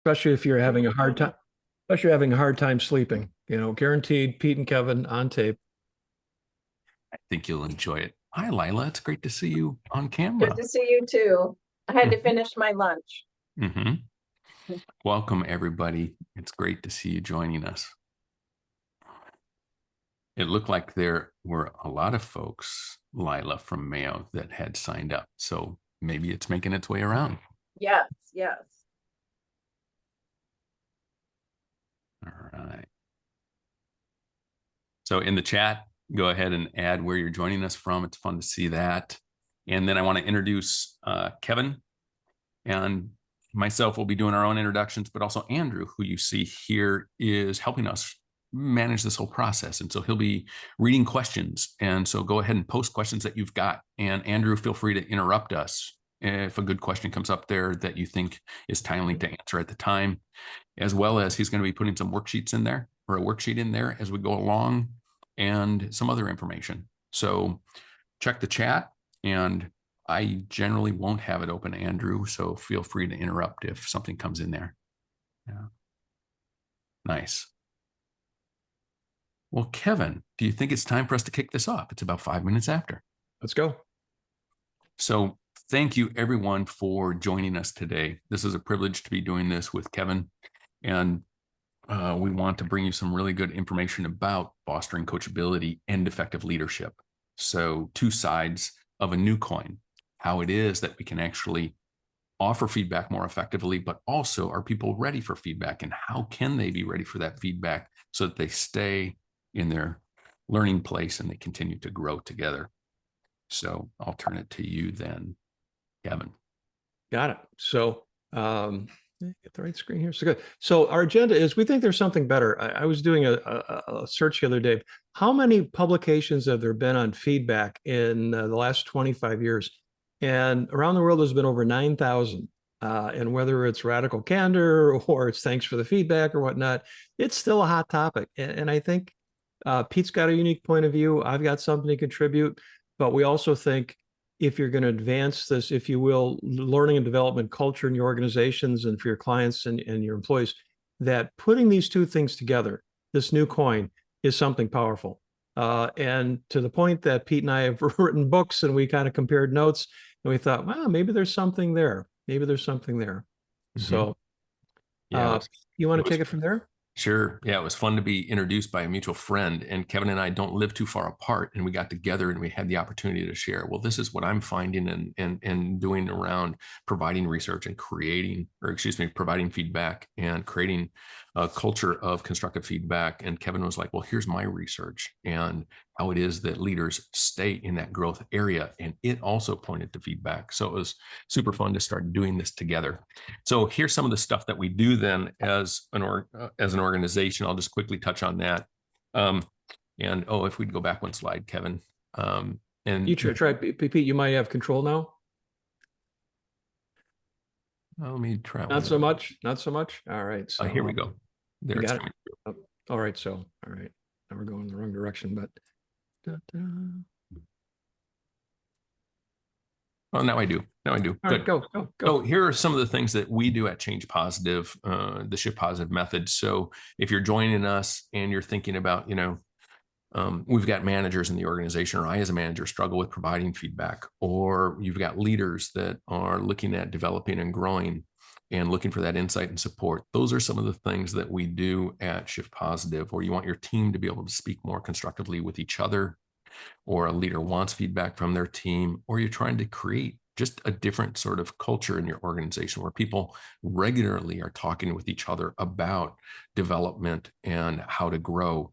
especially if you're having a hard time, especially having a hard time sleeping. Guaranteed Pete and Kevin on tape. I think you'll enjoy it. Hi, Lila. It's great to see you on Good camera. to see you too. I had to finish my lunch. Mm-hmm. Welcome, everybody. It's great to see you joining us. It looked like there were a lot of folks, Lila, from Mayo that had signed up. So maybe it's making its way around. Yes, yes. All right. So in the chat, go ahead and add where you're joining us from. It's fun to see that. And then I want to introduce Kevin and myself. Will be doing our own introductions, but also Andrew, who you see here, is helping us manage this whole process. And so he'll be reading questions. And so go ahead and post questions that you've got. And Andrew, feel free to interrupt us if a good question comes up there that you think is timely to answer at the time, as well as he's going to be putting some worksheets in there, or a worksheet in there as we go along, and some other information. So check the chat, and I generally won't have it open, Andrew, so feel free to interrupt if something comes in there. Yeah. Nice. Well, Kevin, do you think it's time for us to kick this off? It's about 5 minutes after. Let's go. So thank you, everyone, for joining us today. This is a privilege to be doing this with Kevin, and we want to bring you some really good information about fostering coachability and effective leadership. So two sides of a new coin, how it is that we can actually offer feedback more effectively, but also are people ready for feedback, and how can they be ready for that feedback so that they stay in their learning place and they continue to grow together. So I'll turn it to you then, Kevin. Got it. So get the right screen here. So good. So our agenda is, we think there's something better. I was doing a search the other day. How many publications have there been on feedback in the last 25 years? And around the world, there's been over 9,000. And whether it's radical candor or it's thanks for the feedback or whatnot, it's still a hot topic. And I think Pete's got a unique point of view. I've got something to contribute. But we also think, if you're going to advance this, if you will, learning and development culture in your organizations and for your clients and your employees, that putting these two things together, this new coin, is something powerful. And to the point that Pete and I have written books, and we kind of compared notes, and we thought, wow, maybe there's something there. Maybe there's something there. Mm-hmm. So yeah, you want to take it from there? Sure. Yeah, it was fun to be introduced by a mutual friend, and Kevin and I don't live too far apart, and we got together and we had the opportunity to share. Well, this is what I'm finding and doing around providing research and providing feedback and creating a culture of constructive feedback. And Kevin was like, well, here's my research and how it is that leaders stay in that growth area. And it also pointed to feedback. So it was super fun to start doing this together. So here's some of the stuff that we do then as an organization. I'll just quickly touch on that. If we'd go back one slide, Kevin. And you try, Pete, you might have control now. Let me try. Not so much. Not so much. All right. So here we go. There it's coming through. All right. So, all right. Now we're going in the wrong direction, but. Oh, now I do. Now I do. All right, go. So here are some of the things that we do at Change Positive, the Shift Positive method. So if you're joining us and you're thinking about, we've got managers in the organization, or I as a manager struggle with providing feedback, or you've got leaders that are looking at developing and growing and looking for that insight and support. Those are some of the things that we do at Shift Positive, or you want your team to be able to speak more constructively with each other, or a leader wants feedback from their team, or you're trying to create just a different sort of culture in your organization where people regularly are talking with each other about development and how to grow.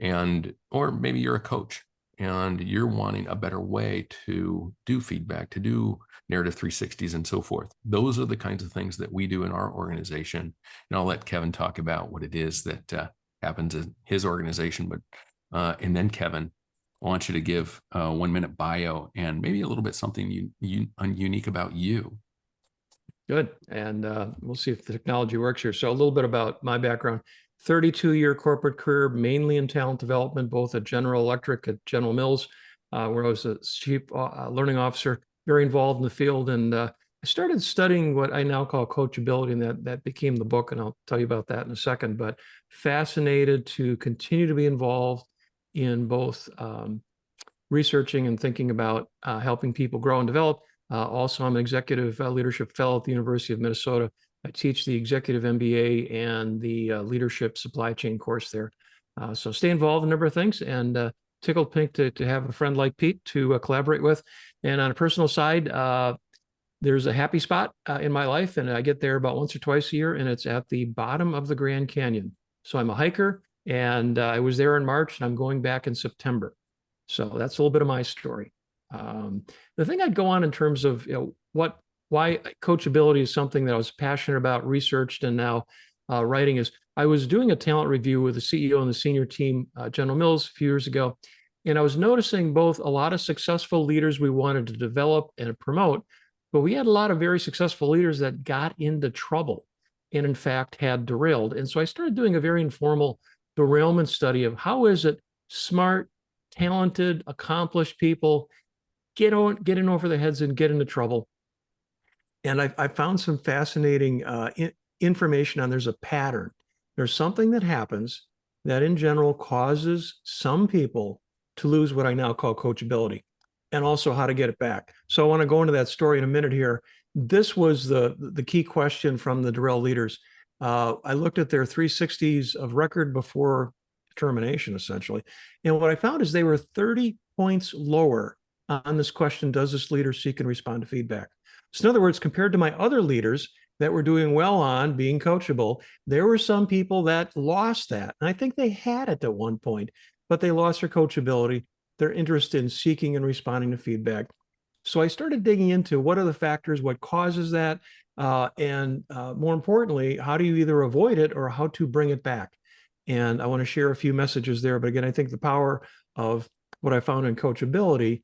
Or maybe you're a coach and you're wanting a better way to do feedback, to do narrative 360s and so forth. Those are the kinds of things that we do in our organization. And I'll let Kevin talk about what it is that happens in his organization. And then Kevin, I want you to give a 1 minute bio and maybe a little bit something unique about you. Good. And we'll see if the technology works here. So a little bit about my background: 32-year corporate career, mainly in talent development, both at General Electric, at General Mills, where I was a chief learning officer, very involved in the field, and I started studying what I now call coachability, and that became the book, and I'll tell you about that in a second. But fascinated to continue to be involved in both researching and thinking about helping people grow and develop. Also, I'm an executive leadership fellow at the University of Minnesota. I teach the executive MBA and the leadership supply chain course there. So stay involved in a number of things, and tickled pink to have a friend like Pete to collaborate with. And on a personal side, there's a happy spot in my life, and I get there about once or twice a year, and it's at the bottom of the Grand Canyon. So I'm a hiker, and I was there in March, and I'm going back in September. So that's a little bit of my story. The thing I'd go on in terms of why coachability is something that I was passionate about, researched, and now writing is I was doing a talent review with the CEO and the senior team, General Mills, a few years ago, and I was noticing both a lot of successful leaders we wanted to develop and promote, but we had a lot of very successful leaders that got into trouble and in fact had derailed. And so I started doing a very informal derailment study of how is it smart, talented, accomplished people get in over their heads and get into trouble. And I found some fascinating information on there's a pattern. There's something that happens that in general causes some people to lose what I now call coachability, and also how to get it back. So I want to go into that story in a minute here. This was the key question from the derailed leaders. I looked at their 360s of record before termination, essentially. And what I found is they were 30 points lower on this question, does this leader seek and respond to feedback? So in other words, compared to my other leaders that were doing well on being coachable, there were some people that lost that. And I think they had it at one point, but they lost their coachability, their interest in seeking and responding to feedback. So I started digging into what are the factors, what causes that, and more importantly, how do you either avoid it or how to bring it back? And I want to share a few messages there. But again, I think the power of what I found in coachability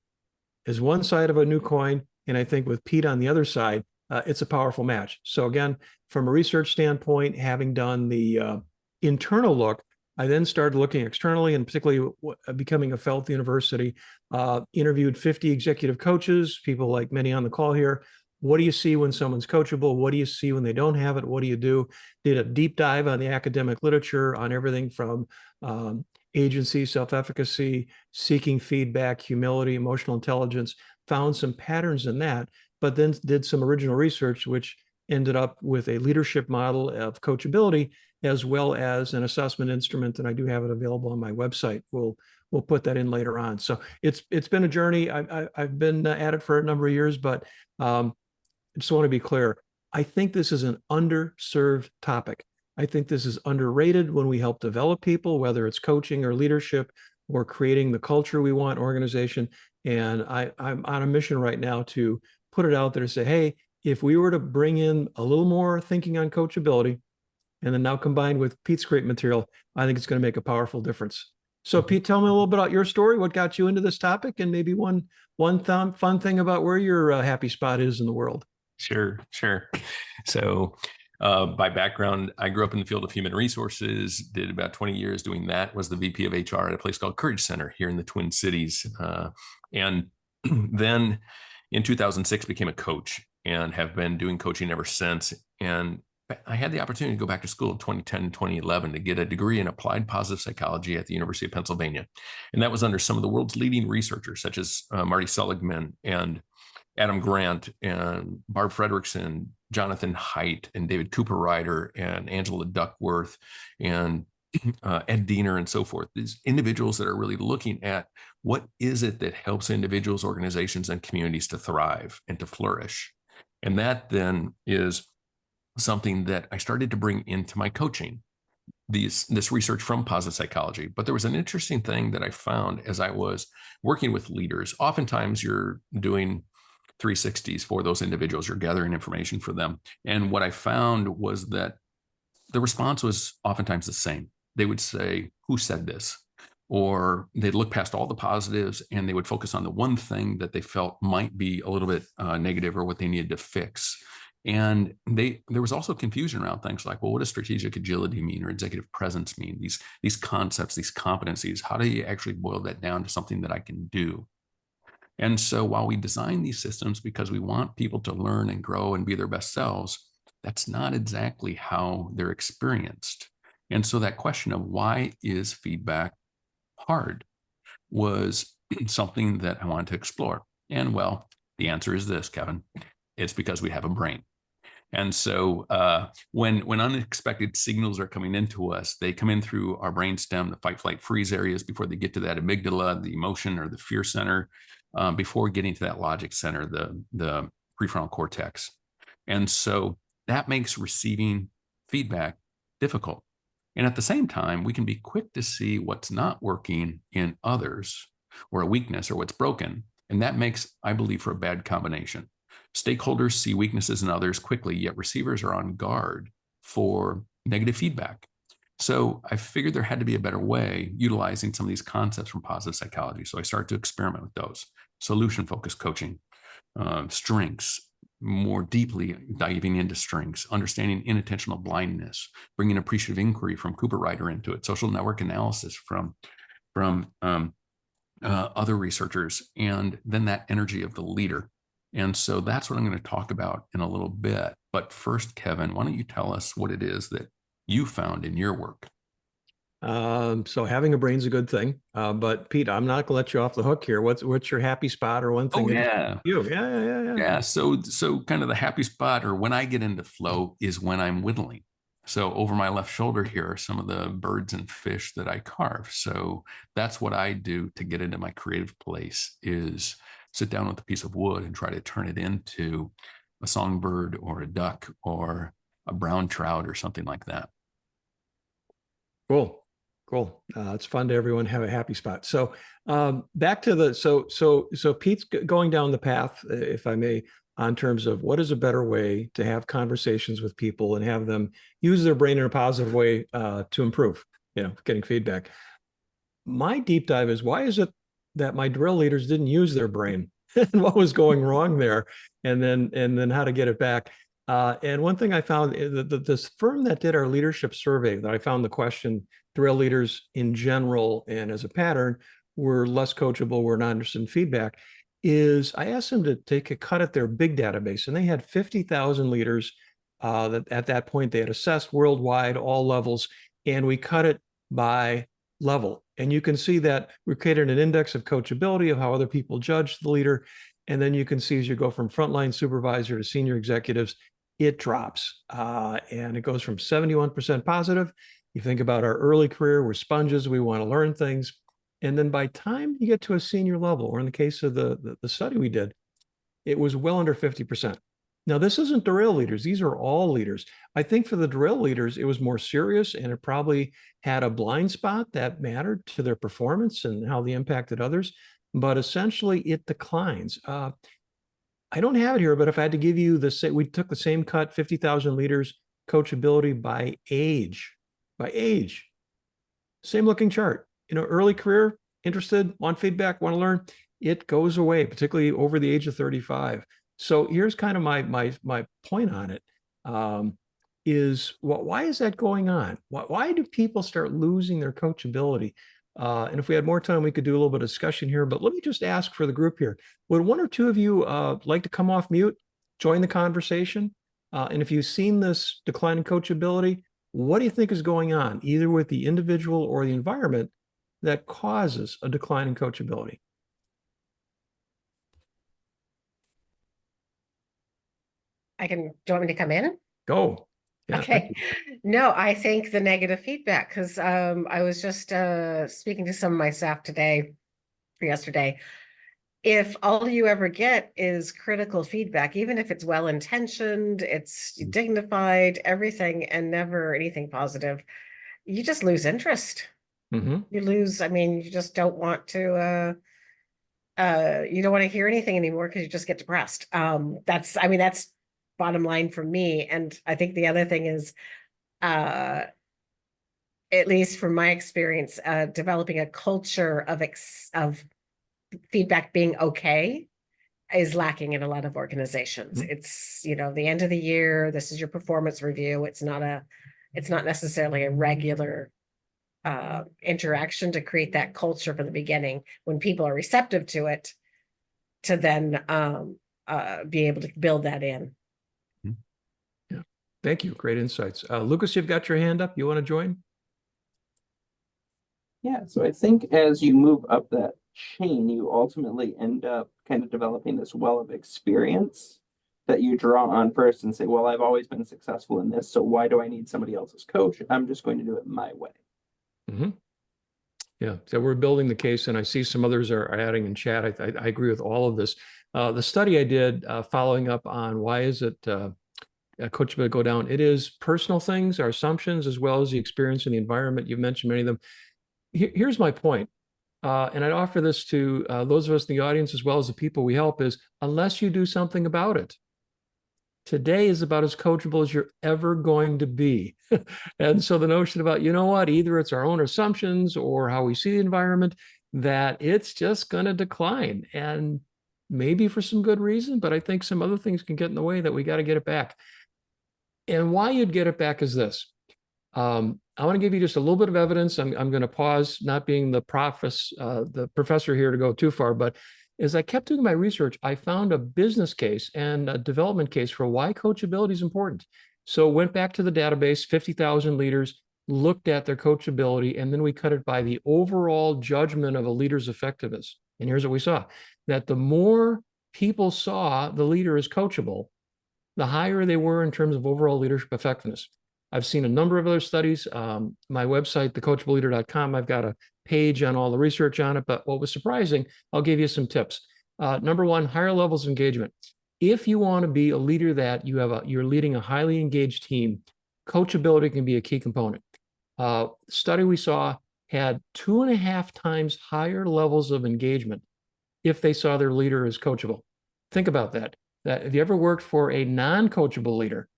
is one side of a new coin. And I think with Pete on the other side, it's a powerful match. So again, from a research standpoint, having done the internal look, I then started looking externally, and particularly becoming a fellow at the university, interviewed 50 executive coaches, people like many on the call here. What do you see when someone's coachable? What do you see when they don't have it? What do you do? Did a deep dive on the academic literature on everything from agency, self-efficacy, seeking feedback, humility, emotional intelligence, found some patterns in that, but then did some original research, which ended up with a leadership model of coachability, as well as an assessment instrument. And I do have it available on my website. We'll put that in later on. So it's been a journey. I've been at it for a number of years, but I just want to be clear. I think this is an underserved topic. I think this is underrated when we help develop people, whether it's coaching or leadership or creating the culture we want in organization. And I'm on a mission right now to put it out there to say, hey, if we were to bring in a little more thinking on coachability, and then now combined with Pete's great material, I think it's going to make a powerful difference. So Pete, tell me a little bit about your story, what got you into this topic, and maybe one fun thing about where your happy spot is in the world. Sure. So by background, I grew up in the field of human resources, did about 20 years doing that, was the VP of HR at a place called Courage Center here in the Twin Cities. And then in 2006 became a coach and have been doing coaching ever since. And I had the opportunity to go back to school in 2010 and 2011 to get a degree in applied positive psychology at the University of Pennsylvania. And that was under some of the world's leading researchers, such as Marty Seligman and Adam Grant and Barb Fredrickson, Jonathan Haidt and David Cooper Ryder and Angela Duckworth and Ed Diener and so forth. These individuals that are really looking at what is it that helps individuals, organizations, and communities to thrive and to flourish. And that then is something that I started to bring into my coaching, this research from positive psychology. But there was an interesting thing that I found as I was working with leaders. Oftentimes you're doing 360s for those individuals, you're gathering information for them. And what I found was that the response was oftentimes the same. They would say, who said this? Or they'd look past all the positives and they would focus on the one thing that they felt might be a little bit negative or what they needed to fix. And there was also confusion around things like, well, what does strategic agility mean or executive presence mean? These concepts, these competencies, how do you actually boil that down to something that I can do? And so while we design these systems because we want people to learn and grow and be their best selves, that's not exactly how they're experienced. And so that question of why is feedback hard was something that I wanted to explore. And well, the answer is this, Kevin. It's because we have a brain. And so when unexpected signals are coming into us, they come in through our brainstem, the fight, flight, freeze areas before they get to that amygdala, the emotion or the fear center, before getting to that logic center, the prefrontal cortex. And so that makes receiving feedback difficult. And at the same time, we can be quick to see what's not working in others or a weakness or what's broken. And that makes, I believe, for a bad combination. Stakeholders see weaknesses in others quickly, yet receivers are on guard for negative feedback. So I figured there had to be a better way utilizing some of these concepts from positive psychology. So I started to experiment with those. Solution-focused coaching, strengths, more deeply diving into strengths, understanding inattentional blindness, bringing appreciative inquiry from Cooper Ryder into it, social network analysis from other researchers, and then that energy of the leader. And so that's what I'm going to talk about in a little bit. But first, Kevin, why don't you tell us what it is that you found in your work? So having a brain's a good thing. But Pete, I'm not gonna let you off the hook here. What's your happy spot or one thing Oh, that yeah. you? Yeah. Yeah. So kind of the happy spot, or when I get into flow, is when I'm whittling. So over my left shoulder here are some of the birds and fish that I carve. So that's what I do to get into my creative place, is sit down with a piece of wood and try to turn it into a songbird or a duck or a brown trout or something like that. Cool. It's fun to everyone have a happy spot. So back to the so Pete's going down the path, if I may, on terms of what is a better way to have conversations with people and have them use their brain in a positive way to improve, getting feedback. My deep dive is, why is it that my drill leaders didn't use their brain and what was going wrong there, and then how to get it back. And one thing I found, this firm that did our leadership survey, that I found the question, drill leaders in general and as a pattern were less coachable, were not interested in feedback, is I asked them to take a cut at their big database, and they had 50,000 leaders that at that point they had assessed worldwide, all levels, and we cut it by level. And you can see that we created an index of coachability, of how other people judge the leader. And then you can see, as you go from frontline supervisor to senior executives, it drops. And it goes from 71% positive. You think about our early career, we're sponges, we want to learn things. And then by time you get to a senior level, or in the case of the study we did, it was well under 50%. Now, this isn't drill leaders. These are all leaders. I think for the drill leaders, it was more serious, and it probably had a blind spot that mattered to their performance and how they impacted others. But essentially, it declines. I don't have it here, but if I had to give you we took the same cut, 50,000 leaders, coachability by age, same looking chart. Early career, interested, want feedback, want to learn, it goes away, particularly over the age of 35. So here's kind of my point on it. Is why is that going on? Why do people start losing their coachability? And if we had more time, we could do a little bit of discussion here. But let me just ask for the group here: would one or two of you like to come off mute, join the conversation? And if you've seen this decline in coachability, what do you think is going on, either with the individual or the environment, that causes a decline in coachability? Do you want me to come in? Go. Yeah, Okay. No, I think the negative feedback, because I was just speaking to some of my staff yesterday. If all you ever get is critical feedback, even if it's well-intentioned, it's dignified, everything, and never anything positive, you just lose interest. Mm-hmm. You just don't want to you don't want to hear anything anymore because you just get depressed. That's bottom line for me. And I think the other thing is, at least from my experience, developing a culture of feedback being okay is lacking in a lot of organizations. Mm-hmm. It's, the end of the year, this is your performance review. It's not necessarily a regular interaction to create that culture from the beginning. When people are receptive to it, to then be able to build that in. Yeah. Thank you. Great insights. Lucas, you've got your hand up. You want to join? Yeah, so I think as you move up that chain, you ultimately end up kind of developing this well of experience that you draw on first and say, well, I've always been successful in this, so why do I need somebody else's coach? I'm just going to do it my way. Mm-hmm. Yeah, so we're building the case, and I see some others are adding in chat. I agree with all of this. The study I did following up on why is it coachability go down? It is personal things, our assumptions, as well as the experience and the environment. You've mentioned many of them. Here's my point, and I'd offer this to those of us in the audience as well as the people we help, is unless you do something about it, today is about as coachable as you're ever going to be. And so the notion about, you know what, either it's our own assumptions or how we see the environment, that it's just going to decline, and maybe for some good reason, but I think some other things can get in the way that we got to get it back. And why you'd get it back is this. I want to give you just a little bit of evidence. I'm going to pause, not being the professor here to go too far, but as I kept doing my research, I found a business case and a development case for why coachability is important. So went back to the database, 50,000 leaders, looked at their coachability, and then we cut it by the overall judgment of a leader's effectiveness. And here's what we saw, that the more people saw the leader as coachable, the higher they were in terms of overall leadership effectiveness. I've seen a number of other studies. My website, thecoachability.com, I've got a page on all the research on it. But what was surprising, I'll give you some tips. Number one, higher levels of engagement. If you want to be a leader that you're leading a highly engaged team, coachability can be a key component. Study we saw had 2.5 times higher levels of engagement if they saw their leader as coachable. Think about that. If you ever worked for a non-coachable leader,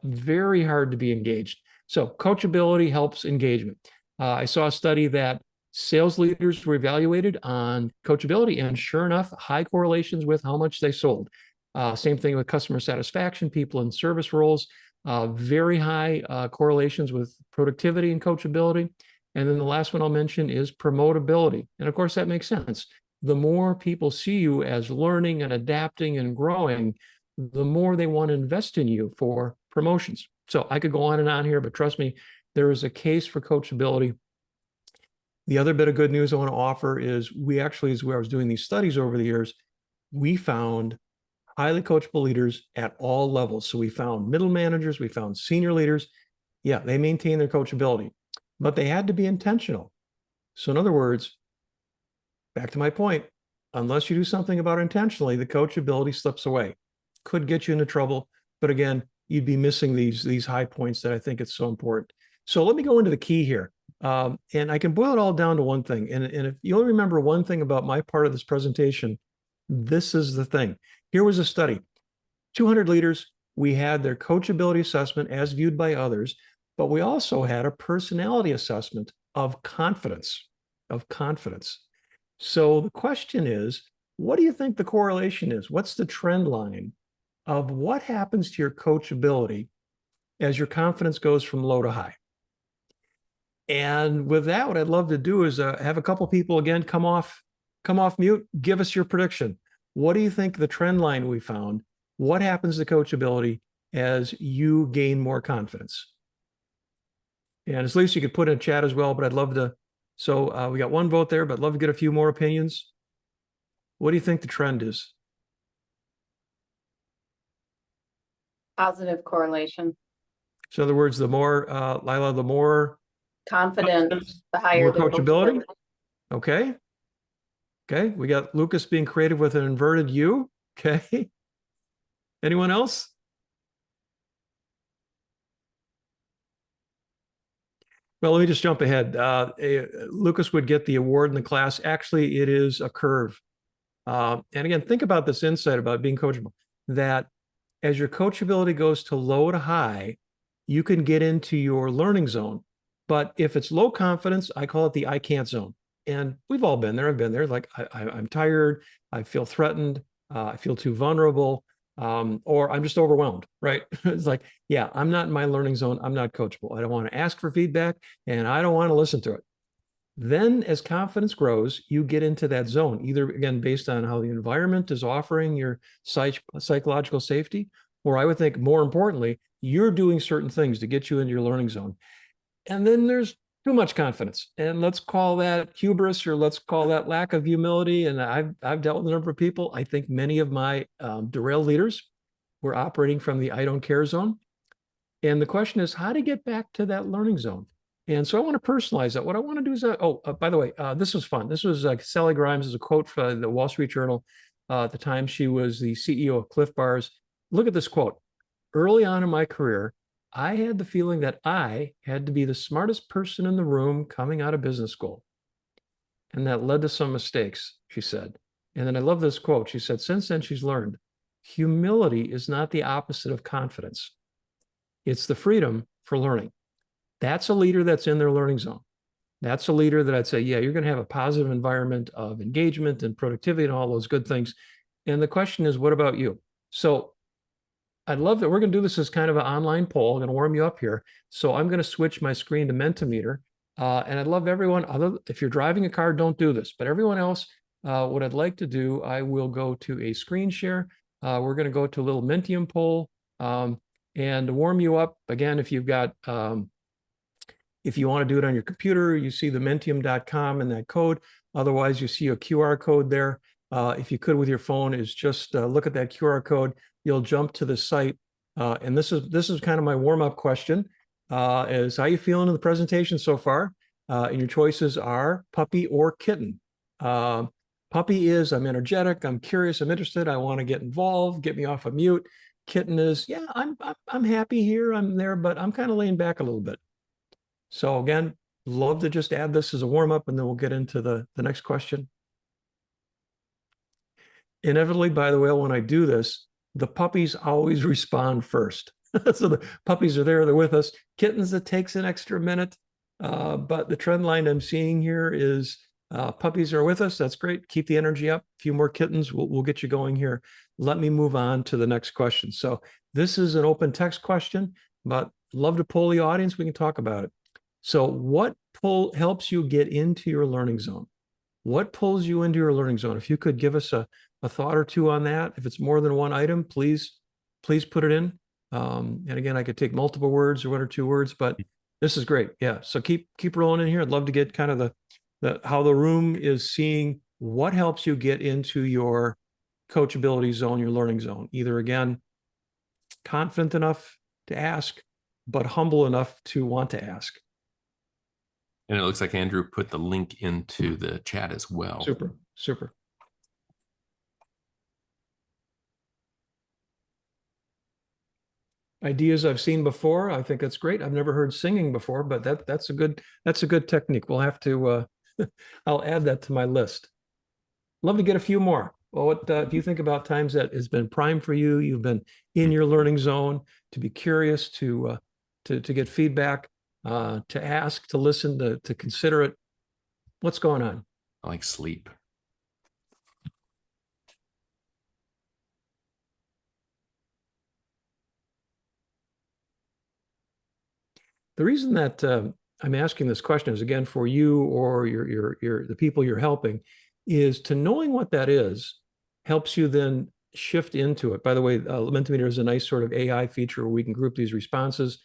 very hard to be engaged. So coachability helps engagement. I saw a study that sales leaders were evaluated on coachability, and sure enough, high correlations with how much they sold. Same thing with customer satisfaction, people in service roles, very high correlations with productivity and coachability. And then the last one I'll mention is promotability. And of course, that makes sense. The more people see you as learning and adapting and growing, the more they want to invest in you for promotions. So I could go on and on here, but trust me, there is a case for coachability. The other bit of good news I want to offer is we actually, as I was doing these studies over the years, we found highly coachable leaders at all levels. So we found middle managers, we found senior leaders. Yeah, they maintain their coachability, but they had to be intentional. So in other words, back to my point, unless you do something about it intentionally, the coachability slips away. Could get you into trouble, but again, you'd be missing these high points that I think it's so important. So let me go into the key here. And I can boil it all down to one thing. And if you only remember one thing about my part of this presentation, this is the thing. Here was a study, 200 leaders. We had their coachability assessment as viewed by others, but we also had a personality assessment of confidence, So the question is, what do you think the correlation is? What's the trend line of what happens to your coachability as your confidence goes from low to high? And with that, what I'd love to do is have a couple people again come off mute, give us your prediction. What do you think the trend line we found? What happens to coachability as you gain more confidence? And at least you could put in a chat as well, but I'd love to. So we got one vote there, but I'd love to get a few more opinions. What do you think the trend is? Positive correlation. So in other words, the more, Lila, the more Confidence, the higher more the coachability. coachability. Okay. Okay. We got Lucas being creative with an inverted U. Okay. Anyone else? Well, let me just jump ahead. Lucas would get the award in the class. Actually, it is a curve. And again, think about this insight about being coachable, that as your coachability goes to low to high, you can get into your learning zone. But if it's low confidence, I call it the I can't zone. And we've all been there. I've been there. Like I'm tired. I feel threatened. I feel too vulnerable. Or I'm just overwhelmed, right? It's like, yeah, I'm not in my learning zone. I'm not coachable. I don't want to ask for feedback and I don't want to listen to it. Then as confidence grows, you get into that zone, either again, based on how the environment is offering your psychological safety, or I would think more importantly, you're doing certain things to get you into your learning zone. And then there's too much confidence. And let's call that hubris, or let's call that lack of humility. And I've dealt with a number of people. I think many of my derailed leaders were operating from the I don't care zone. And the question is how to get back to that learning zone. And so I want to personalize that. What I want to do is, by the way, this was fun. This was Sally Grimes, is a quote from the Wall Street Journal. At the time, she was the CEO of Cliff Bars. Look at this quote. Early on in my career, I had the feeling that I had to be the smartest person in the room coming out of business school. And that led to some mistakes, she said. And then I love this quote. She said, since then, she's learned humility is not the opposite of confidence. It's the freedom for learning. That's a leader that's in their learning zone. That's a leader that I'd say, yeah, you're going to have a positive environment of engagement and productivity and all those good things. And the question is, what about you? So I'd love that we're going to do this as kind of an online poll. I'm going to warm you up here. So I'm going to switch my screen to Mentimeter. And I'd love everyone, if you're driving a car, don't do this. But everyone else, what I'd like to do, I will go to a screen share. We're going to go to a little Mentium poll. And to warm you up, again, if you've got, if you want to do it on your computer, you see the Mentium.com and that code. Otherwise, you see a QR code there. If you could with your phone, is just look at that QR code. You'll jump to the site. And this is kind of my warm-up question. Is how you feeling in the presentation so far? And your choices are puppy or kitten. Puppy is I'm energetic, I'm curious, I'm interested, I want to get involved, get me off of mute. Kitten is, yeah, I'm happy here, I'm there, but I'm kind of laying back a little bit. So again, love to just add this as a warm-up, and then we'll get into the next question. Inevitably, by the way, when I do this, the puppies always respond first. So the puppies are there, they're with us. Kittens, it takes an extra minute. But the trend line I'm seeing here is puppies are with us. That's great. Keep the energy up. A few more kittens, we'll get you going here. Let me move on to the next question. So this is an open text question, but love to poll the audience. We can talk about it. So what helps you get into your learning zone? What pulls you into your learning zone? If you could give us a thought or two on that. If it's more than one item, please put it in. And again, I could take multiple words or 1 or 2 words, but this is great. Yeah. So keep rolling in here. I'd love to get kind of the how the room is seeing what helps you get into your coachability zone, your learning zone. Either again, confident enough to ask, but humble enough to want to ask. And it looks like Andrew put the link into the chat as well. Super, super. Ideas I've seen before. I think that's great. I've never heard singing before, but that's a good technique. We'll have to I'll add that to my list. Love to get a few more. Well, what do you think about times that has been prime for you? You've been in your learning zone, to be curious, to get feedback, to ask, to listen, to consider it. What's going on? I like sleep. The reason that I'm asking this question is, again, for you or the people you're helping, is to knowing what that is helps you then shift into it. By the way, Mentimeter is a nice sort of AI feature where we can group these responses.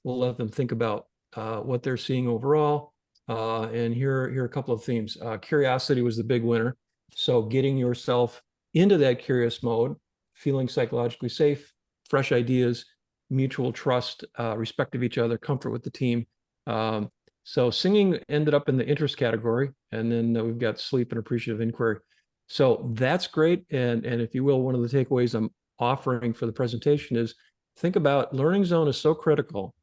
We'll let them think about what they're seeing overall. And here are a couple of themes. Curiosity was the big winner. So getting yourself into that curious mode, feeling psychologically safe, fresh ideas, mutual trust, respect of each other, comfort with the team. So singing ended up in the interest category, and then we've got sleep and appreciative inquiry. So that's great. And if you will, one of the takeaways I'm offering for the presentation is think about learning zone is so critical.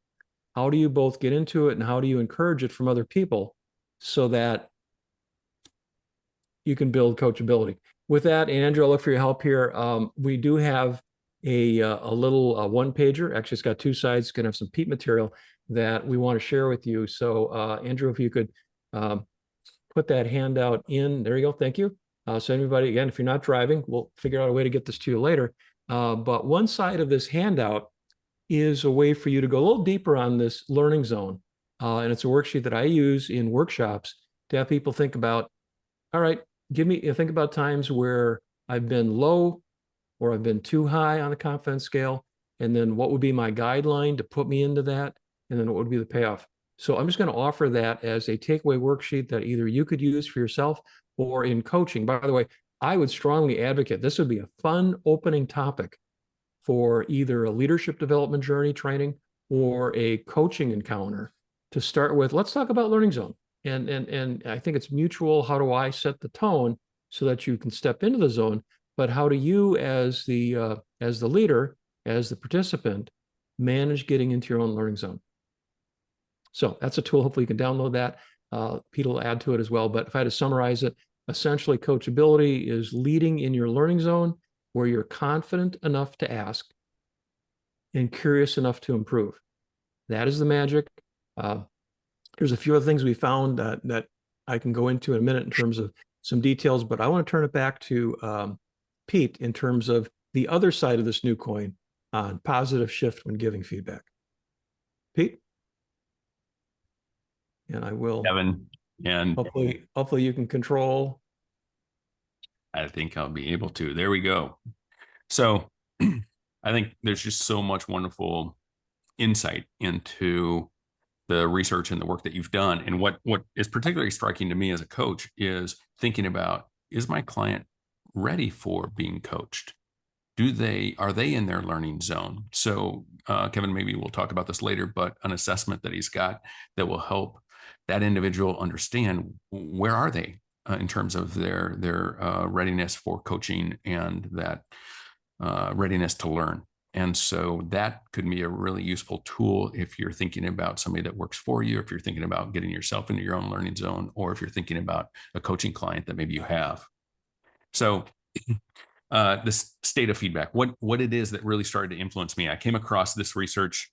How do you both get into it, and how do you encourage it from other people so that you can build coachability? With that, Andrew, I'll look for your help here. We do have a little one pager. Actually, it's got 2 sides. It's going to have some peat material that we want to share with you. So Andrew, if you could put that handout in. There you go. Thank you. So anybody, again, if you're not driving, we'll figure out a way to get this to you later. But one side of this handout is a way for you to go a little deeper on this learning zone. And it's a worksheet that I use in workshops to have people think about, all right, think about times where I've been low or I've been too high on the confidence scale. And then what would be my guideline to put me into that? And then what would be the payoff? So I'm just going to offer that as a takeaway worksheet that either you could use for yourself or in coaching. By the way, I would strongly advocate this would be a fun opening topic for either a leadership development journey training or a coaching encounter to start with. Let's talk about learning zone. And I think it's mutual. How do I set the tone so that you can step into the zone? But how do you, as the leader, as the participant, manage getting into your own learning zone? So that's a tool. Hopefully you can download that. Pete will add to it as well. But if I had to summarize it, essentially coachability is leading in your learning zone where you're confident enough to ask and curious enough to improve. That is the magic. There's a few other things we found that I can go into in a minute in terms of some details, but I want to turn it back to Pete in terms of the other side of this new coin on positive shift when giving feedback. Pete? And I will, Kevin, and hopefully you can control. I think I'll be able to. There we go. So I think there's just so much wonderful insight into the research and the work that you've done. And what is particularly striking to me as a coach is thinking about, is my client ready for being coached? Are they in their learning zone? So Kevin, maybe we'll talk about this later, but an assessment that he's got that will help that individual understand where are they in terms of their readiness for coaching and that readiness to learn. And so that could be a really useful tool if you're thinking about somebody that works for you, if you're thinking about getting yourself into your own learning zone, or if you're thinking about a coaching client that maybe you have. So this state of feedback, what it is that really started to influence me. I came across this research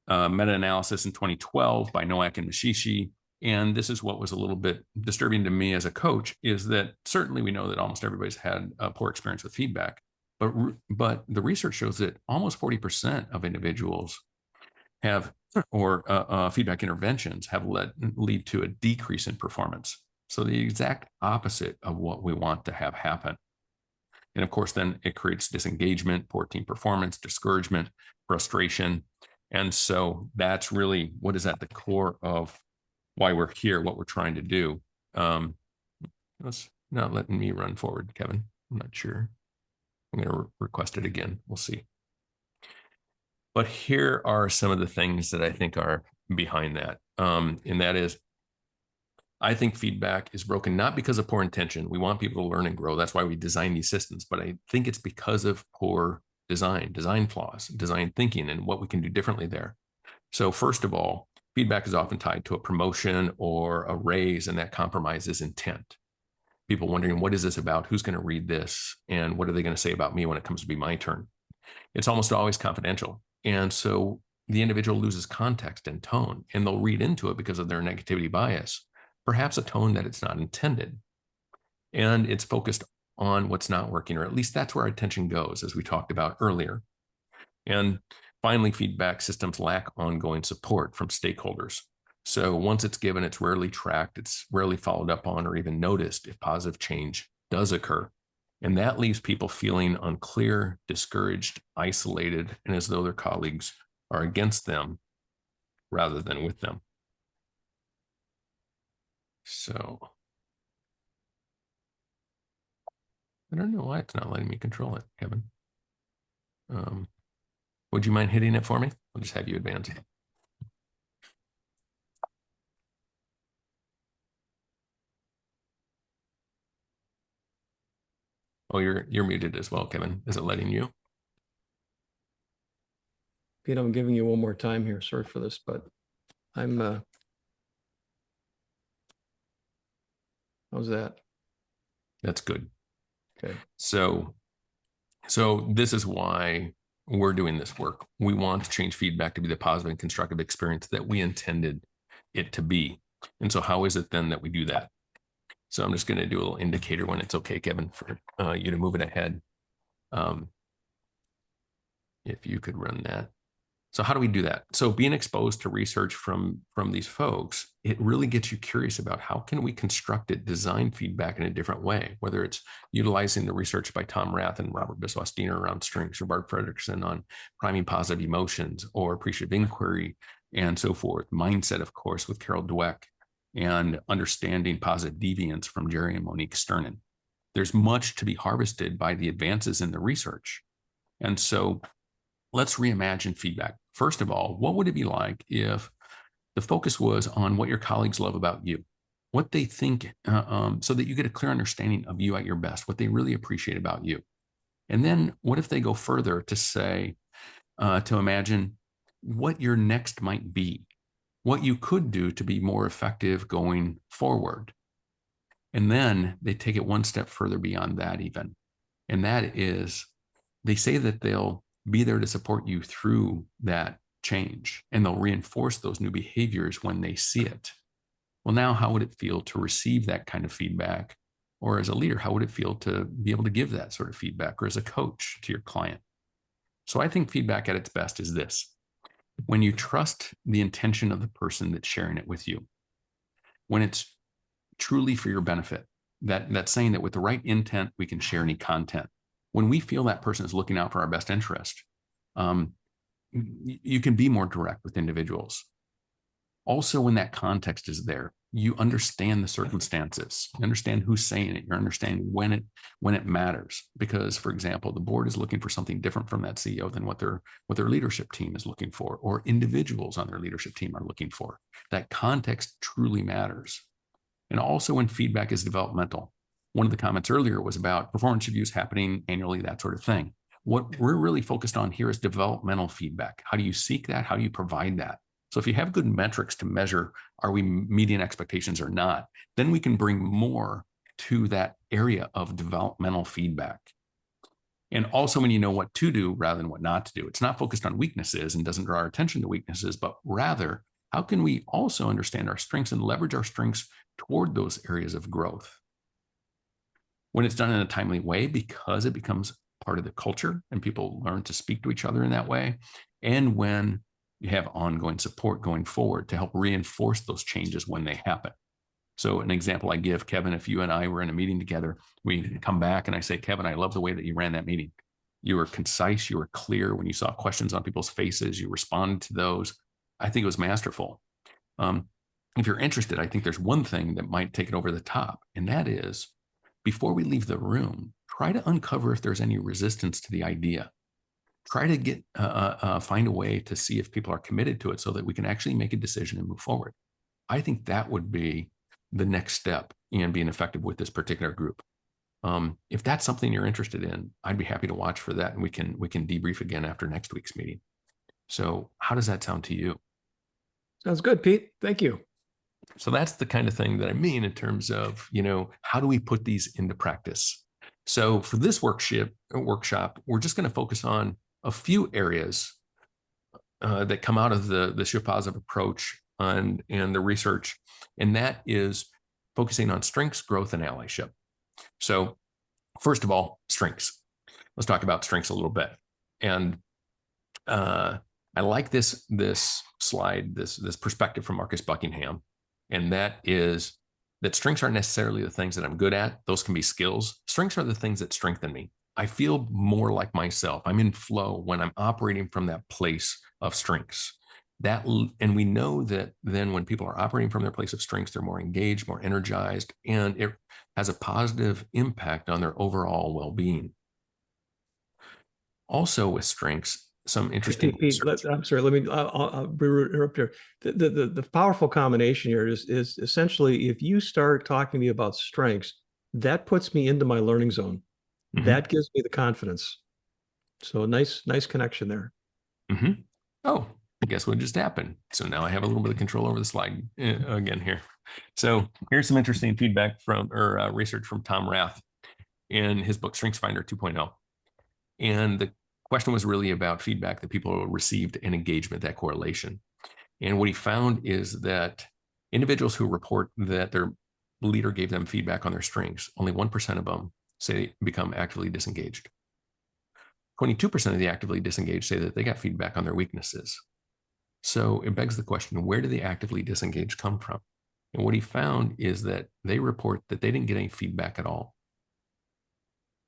meta-analysis in 2012 by Nowak and Mashishi. And this is what was a little bit disturbing to me as a coach, is that certainly we know that almost everybody's had a poor experience with feedback. But the research shows that almost 40% of individuals have, or feedback interventions have lead to a decrease in performance. So the exact opposite of what we want to have happen. And of course, then it creates disengagement, poor team performance, discouragement, frustration. And so that's really what is at the core of why we're here, what we're trying to do. It's not letting me run forward, Kevin. I'm not sure. I'm going to request it again. We'll see. But here are some of the things that I think are behind that. And that is, I think feedback is broken, not because of poor intention. We want people to learn and grow. That's why we design these systems. But I think it's because of poor design flaws, design thinking, and what we can do differently there. So first of all, feedback is often tied to a promotion or a raise, and that compromises intent. People wondering, what is this about? Who's going to read this? And what are they going to say about me when it comes to be my turn? It's almost always confidential. And so the individual loses context and tone, and they'll read into it because of their negativity bias, perhaps a tone that it's not intended. And it's focused on what's not working, or at least that's where our attention goes, as we talked about earlier. And finally, feedback systems lack ongoing support from stakeholders. So once it's given, it's rarely tracked, it's rarely followed up on or even noticed if positive change does occur. And that leaves people feeling unclear, discouraged, isolated, and as though their colleagues are against them rather than with them. So I don't know why it's not letting me control it, Kevin. Would you mind hitting it for me? I'll just have you advance it. Oh, you're muted as well, Kevin. Is it letting you? Pete, I'm giving you one more time here. Sorry for this, but I'm how's that? That's good. Okay. So this is why we're doing this work. We want to change feedback to be the positive and constructive experience that we intended it to be. And so how is it then that we do that? So I'm just going to do a little indicator when it's okay, Kevin, for you to move it ahead. If you could run that. So how do we do that? So being exposed to research from these folks, it really gets you curious about how can we construct it, design feedback in a different way, whether it's utilizing the research by Tom Rath and Robert Biswas-Diener around strengths, or Bart Fredrickson on priming positive emotions or appreciative inquiry and so forth. Mindset, of course, with Carol Dweck, and understanding positive deviance from Jerry and Monique Sternin. There's much to be harvested by the advances in the research. And so let's reimagine feedback. First of all, what would it be like if the focus was on what your colleagues love about you, what they think, so that you get a clear understanding of you at your best, what they really appreciate about you. And then what if they go further to say, to imagine what your next might be, what you could do to be more effective going forward. And then they take it one step further beyond that even. And that is, they say that they'll be there to support you through that change, and they'll reinforce those new behaviors when they see it. Well, now how would it feel to receive that kind of feedback? Or as a leader, how would it feel to be able to give that sort of feedback, or as a coach to your client? So I think feedback at its best is this: when you trust the intention of the person that's sharing it with you, when it's truly for your benefit, that's saying that with the right intent, we can share any content. When we feel that person is looking out for our best interest, you can be more direct with individuals. Also, when that context is there, you understand the circumstances, you understand who's saying it, you understand when it matters. Because, for example, the board is looking for something different from that CEO than what their leadership team is looking for, or individuals on their leadership team are looking for. That context truly matters. And also when feedback is developmental. One of the comments earlier was about performance reviews happening annually, that sort of thing. What we're really focused on here is developmental feedback. How do you seek that? How do you provide that? So if you have good metrics to measure, are we meeting expectations or not, then we can bring more to that area of developmental feedback. And also when you know what to do rather than what not to do, it's not focused on weaknesses and doesn't draw our attention to weaknesses, but rather, how can we also understand our strengths and leverage our strengths toward those areas of growth? When it's done in a timely way, because it becomes part of the culture and people learn to speak to each other in that way, and when you have ongoing support going forward to help reinforce those changes when they happen. So an example I give, Kevin, if you and I were in a meeting together, we come back and I say, Kevin, I love the way that you ran that meeting. You were concise, you were clear. When you saw questions on people's faces, you responded to those. I think it was masterful. If you're interested, I think there's one thing that might take it over the top, and that is, before we leave the room, try to uncover if there's any resistance to the idea. Try to get find a way to see if people are committed to it so that we can actually make a decision and move forward. I think that would be the next step in being effective with this particular group. If that's something you're interested in, I'd be happy to watch for that, and we can debrief again after next week's meeting. So how does that sound to you? Sounds good, Pete. Thank you. So that's the kind of thing that I mean in terms of, how do we put these into practice? So for this workshop, we're just going to focus on a few areas that come out of the shift positive approach and the research, and that is focusing on strengths, growth, and allyship. So first of all, strengths. Let's talk about strengths a little bit. And I like this slide, this perspective from Marcus Buckingham, and that is that strengths aren't necessarily the things that I'm good at. Those can be skills. Strengths are the things that strengthen me. I feel more like myself. I'm in flow when I'm operating from that place of strengths. And we know that then when people are operating from their place of strengths, they're more engaged, more energized, and it has a positive impact on their overall well-being. Also with strengths, some interesting. Pete, I'm sorry. Let me. I'll interrupt here. The powerful combination here is essentially, if you start talking to me about strengths, that puts me into my learning zone. Mm-hmm. That gives me the confidence. So nice connection there. Mm-hmm. Oh, guess what just happened? So now I have a little bit of control over the slide again here. So here's some interesting feedback from research from Tom Rath in his book Strengths Finder 2.0, and the question was really about feedback that people received and engagement, that correlation. And what he found is that individuals who report that their leader gave them feedback on their strengths, only 1% of them say become actively disengaged. 22% of the actively disengaged say that they got feedback on their weaknesses. So it begs the question, where do the actively disengaged come from? And what he found is that they report that they didn't get any feedback at all.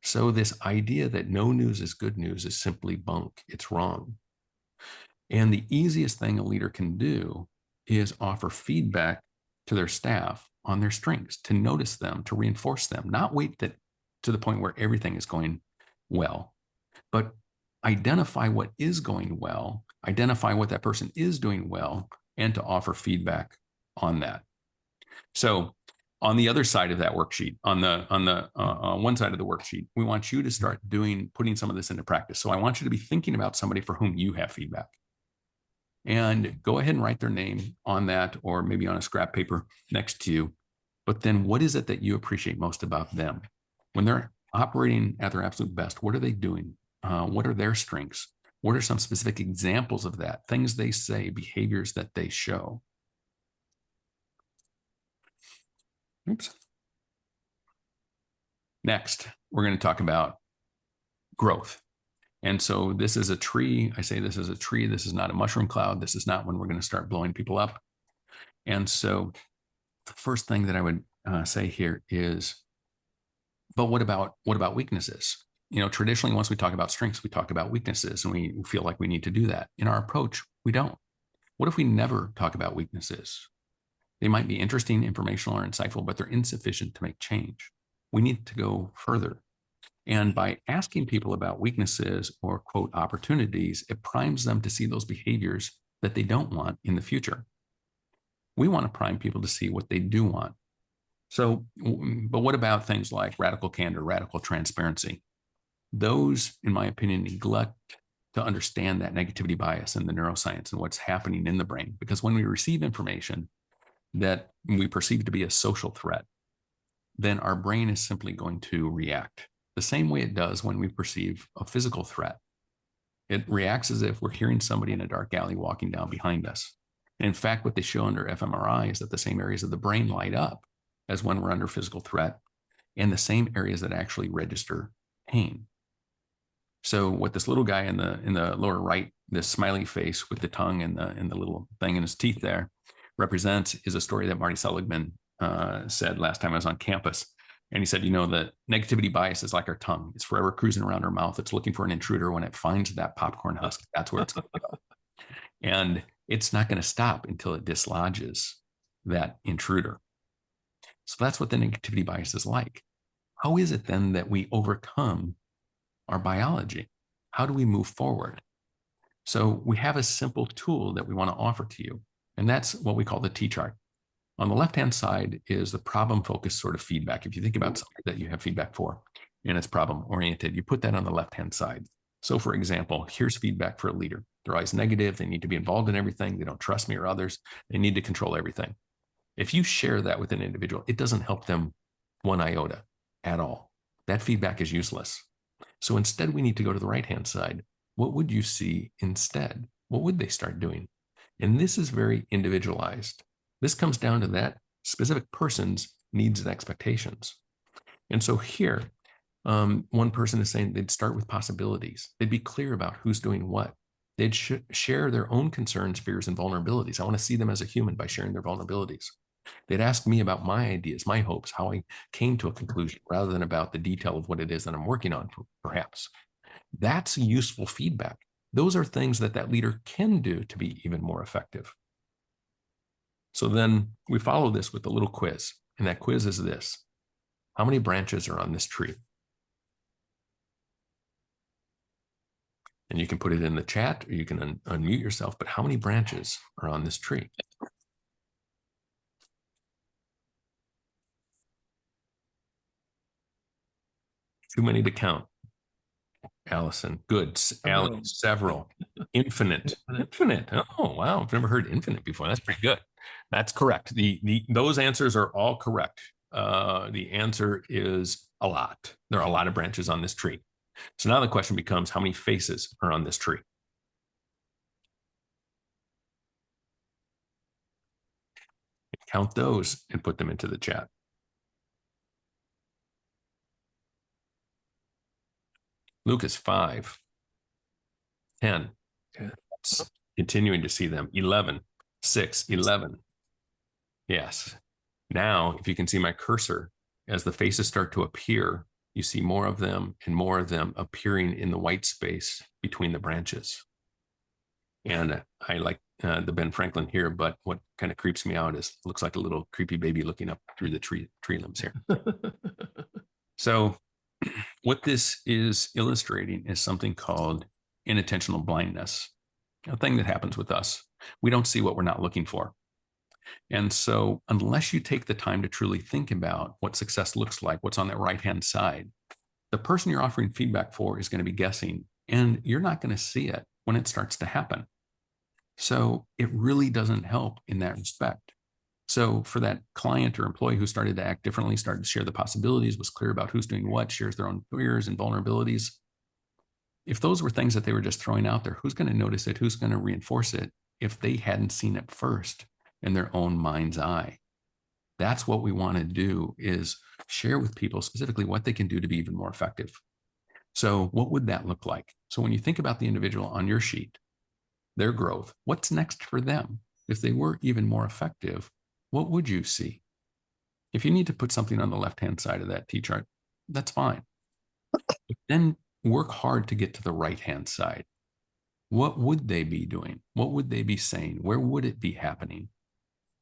So this idea that no news is good news is simply bunk. It's wrong. And the easiest thing a leader can do is offer feedback to their staff on their strengths, to notice them, to reinforce them, not wait to the point where everything is going well, but identify what is going well, identify what that person is doing well, and to offer feedback on that. So on the other side of that worksheet, on the one side of the worksheet, we want you to start putting some of this into practice. So I want you to be thinking about somebody for whom you have feedback. And go ahead and write their name on that, or maybe on a scrap paper next to you. But then what is it that you appreciate most about them? When they're operating at their absolute best, what are they doing? What are their strengths? What are some specific examples of that? Things they say, behaviors that they show. Oops. Next, we're going to talk about growth. And so this is a tree. I say this is a tree. This is not a mushroom cloud. This is not when we're going to start blowing people up. And so the first thing that I would say here is, but what about weaknesses? You know, traditionally, once we talk about strengths, we talk about weaknesses, and we feel like we need to do that. In our approach, we don't. What if we never talk about weaknesses? They might be interesting, informational, or insightful, but they're insufficient to make change. We need to go further. And by asking people about weaknesses or, quote, opportunities, it primes them to see those behaviors that they don't want in the future. We want to prime people to see what they do want. So, but what about things like radical candor, radical transparency? Those, in my opinion, neglect to understand that negativity bias and the neuroscience and what's happening in the brain. Because when we receive information that we perceive to be a social threat, then our brain is simply going to react the same way it does when we perceive a physical threat. It reacts as if we're hearing somebody in a dark alley walking down behind us. And in fact, what they show under fMRI is that the same areas of the brain light up as when we're under physical threat, and the same areas that actually register pain. So what this little guy in the lower right, this smiley face with the tongue and the little thing in his teeth there, represents is a story that Marty Seligman said last time I was on campus. And he said, you know, the negativity bias is like our tongue. It's forever cruising around our mouth. It's looking for an intruder. When it finds that popcorn husk, that's where it's going to go. And it's not going to stop until it dislodges that intruder. So that's what the negativity bias is like. How is it then that we overcome our biology? How do we move forward? So we have a simple tool that we want to offer to you. And that's what we call the T-chart. On the left-hand side is the problem-focused sort of feedback. If you think about something that you have feedback for and it's problem-oriented, you put that on the left-hand side. So for example, here's feedback for a leader. They're always negative. They need to be involved in everything. They don't trust me or others. They need to control everything. If you share that with an individual, it doesn't help them one iota at all. That feedback is useless. So instead, we need to go to the right-hand side. What would you see instead? What would they start doing? And this is very individualized. This comes down to that specific person's needs and expectations. And so here, one person is saying they'd start with possibilities. They'd be clear about who's doing what. They'd share their own concerns, fears, and vulnerabilities. I want to see them as a human by sharing their vulnerabilities. They'd ask me about my ideas, my hopes, how I came to a conclusion, rather than about the detail of what it is that I'm working on, perhaps. That's useful feedback. Those are things that that leader can do to be even more effective. So then we follow this with a little quiz. And that quiz is this: how many branches are on this tree? And you can put it in the chat, or you can unmute yourself, but how many branches are on this tree? Too many to count. Allison, good. Alan, several. Infinite. Infinite. Oh, wow. I've never heard infinite before. That's pretty good. That's correct. Those answers are all correct. The answer is a lot. There are a lot of branches on this tree. So now the question becomes, how many faces are on this tree? Count those and put them into the chat. Lucas, 5. 10. Okay. Continuing to see them. 11, 6, 11. Yes. Now, if you can see my cursor, as the faces start to appear, you see more of them and more of them appearing in the white space between the branches. And I like the Ben Franklin here, but what kind of creeps me out is looks like a little creepy baby looking up through the tree limbs here. So what this is illustrating is something called inattentional blindness, a thing that happens with us. We don't see what we're not looking for. And so unless you take the time to truly think about what success looks like, what's on that right-hand side, the person you're offering feedback for is going to be guessing, and you're not going to see it when it starts to happen. So it really doesn't help in that respect. So for that client or employee who started to act differently, started to share the possibilities, was clear about who's doing what, shares their own fears and vulnerabilities. If those were things that they were just throwing out there, who's going to notice it? Who's going to reinforce it if they hadn't seen it first in their own mind's eye? That's what we want to do, is share with people specifically what they can do to be even more effective. So what would that look like? So when you think about the individual on your sheet, their growth, what's next for them? If they were even more effective, what would you see? If you need to put something on the left-hand side of that T-chart, that's fine. But then work hard to get to the right-hand side. What would they be doing? What would they be saying? Where would it be happening?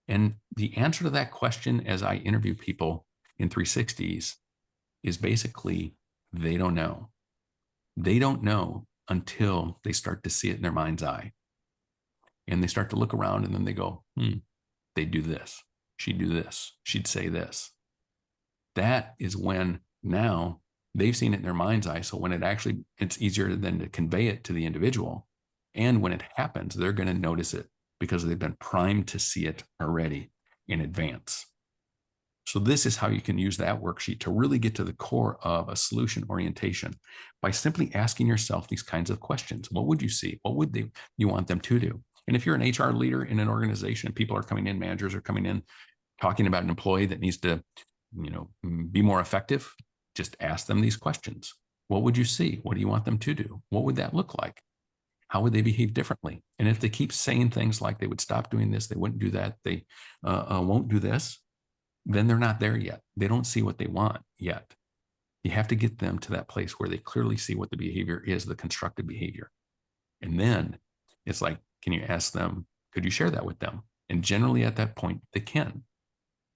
And the answer to that question as I interview people in 360s is basically, they don't know. They don't know until they start to see it in their mind's eye. And they start to look around and then they go, they'd do this. She'd do this. She'd say this. That is when now they've seen it in their mind's eye. So when it's easier then to convey it to the individual. And when it happens, they're going to notice it because they've been primed to see it already in advance. So this is how you can use that worksheet to really get to the core of a solution orientation by simply asking yourself these kinds of questions. What would you see? What would you want them to do? And if you're an HR leader in an organization, people are coming in, managers are coming in, talking about an employee that needs to, be more effective, just ask them these questions. What would you see? What do you want them to do? What would that look like? How would they behave differently? And if they keep saying things like they would stop doing this, they wouldn't do that, they won't do this, then they're not there yet. They don't see what they want yet. You have to get them to that place where they clearly see what the behavior is, the constructive behavior. And then it's like, can you ask them, could you share that with them? And generally at that point, they can.